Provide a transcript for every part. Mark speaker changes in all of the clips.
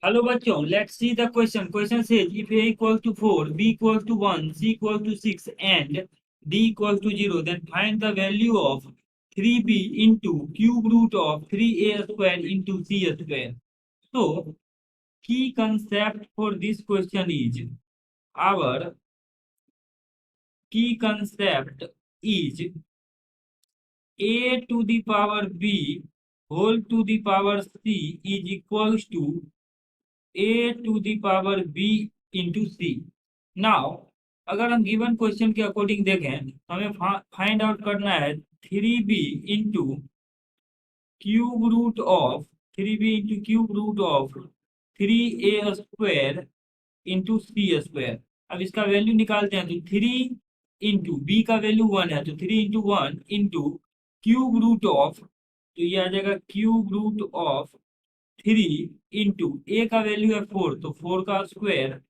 Speaker 1: Hello बच्चों, let's see the question. Question says if a equals to 4, b equals to 1, c equals to 6 and d equals to 0, then find the value of 3b into cube root of 3a square into c square. So key concept for this question is, our key concept is a to the power b whole to the power c is equals to a to the power b into c. Now अगर हम given question के according देखें तो हमें find out करना है 3b into cube root of 3a into C square. अब इसका वैल्यू निकालते हैं तो 3 इंटू बी का वैल्यू 1 है तो 3 into 1 into cube root of, तो ये आ जाएगा cube root of 3 into a का वैल्यू है 4 तो 4 का स्क्वायर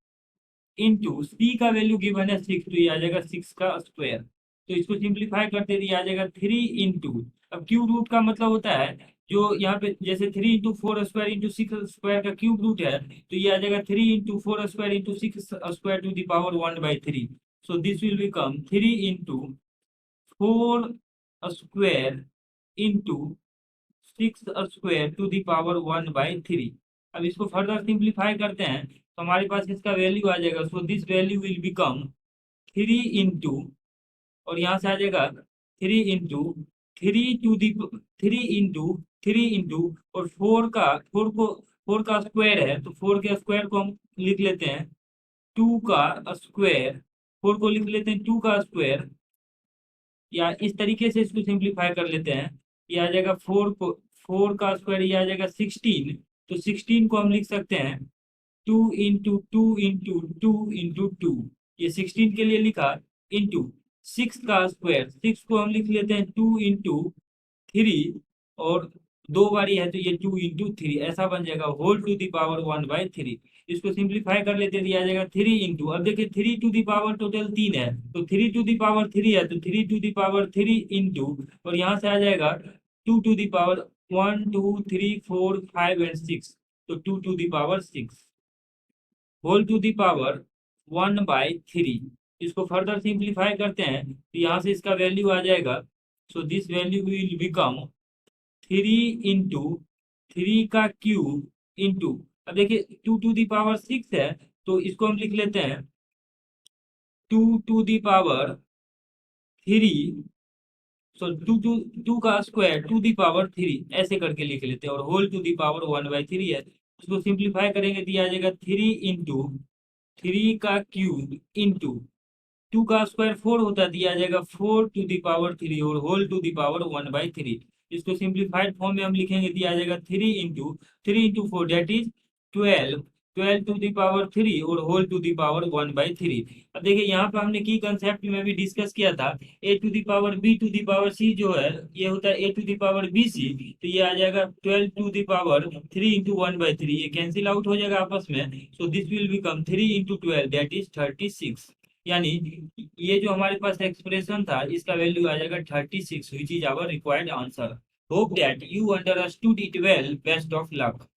Speaker 1: इंटू सी का वैल्यू गिवन है 6 तो ये आ जाएगा 6 का स्क्वायर। तो इसको सिंप्लीफाई करते ये आ जाएगा 3 इंटू, अब क्यूब रूट का मतलब होता है जो यहाँ पे जैसे 3 इंटू 4 स्क्वायर इंटू 6 स्क्वायर का क्यूब रूट है तो ये आ जाएगा 3 into 4 square into 6 square to the power 1/3। So this will become 3 into 4 square into 6 square to the power 1/3। अब इसको फर्दर सिंप्लीफाई करते हैं तो हमारे पास इसका वैल्यू आ जाएगा। So this value will become 3 into, और यहाँ से आ जाएगा 3 इंटू और 4 का स्क्वायर है तो 4 के स्क्वायर को हम लिख लेते हैं 2 का स्क्वायर, 4 को लिख लेते हैं 2 का स्क्वायर, या इस तरीके से इसको सिंप्लीफाई कर लेते हैं। ये आ जाएगा 4 का स्क्वायर, ये आ जाएगा 16, तो 16 को हम लिख सकते हैं 2 इंटू 2 इंटू 2 इंटू 2, ये 16 के लिए लिखा, इंटू 6 का स्क्वायर, 6 को हम लिख लेते हैं 2 इंटू 3, और दो बारी है तो ये 2 इंटू 3 ऐसा बन जाएगा होल टू दी पावर 1/3। इसको सिंप्लीफाई कर लेते हैं, आ जाएगा 3 इंटू, अब देखिए 3 टू दी पावर टोटल 3 है तो 3 टू दी पावर 3 है तो 3 टू दी पावर 3 इंटू, और यहाँ से आ जाएगा 2 टू दी पावर 1 2 3 4 5 एंड 6, तो 2 to the power 6 whole to the power 1/3। इसको फर्दर सिंप्लीफाई करते हैं तो यहाँ से इसका वैल्यू आ जाएगा। So this value will become 3 into 3 का क्यूब इंटू, अब देखिए 2 टू दी पावर 6 है तो इसको हम लिख लेते हैं 2 टू दी पावर 3, सो 2 का स्क्वायर टू दी पावर 3 ऐसे करके लिख लेते हैं, और होल टू दी पावर 1/3 है। इसको सिंप्लीफाई करेंगे तो आ जाएगा 3 इंटू 3 का क्यूब इंटू 2 का स्क्वायर 4 होता दिया जाएगा 4 टू दी पावर 3 और होल टू दी पावर 1/3। इसको सिंप्लीफाइड फॉर्म में हम लिखेंगे दिया जाएगा 3 into 4 that is 12 to the power 3 और होल टू दी पावर 1/3। अब देखिए यहाँ पे हमने की कंसेप्ट में भी डिस्कस किया था a to the power b to the power c जो है ये होता है a to the power bc, तो ये आ जाएगा 12 टू दी पावर 3 इंटू 1/3, ये कैंसिल आउट हो जाएगा आपस में। सो this will become 3 into 12 that is 36, यानी ये जो हमारे पास एक्सप्रेशन था इसका वैल्यू आ जाएगा 36, which is our required answer. Hope that you understood it well. Best of luck.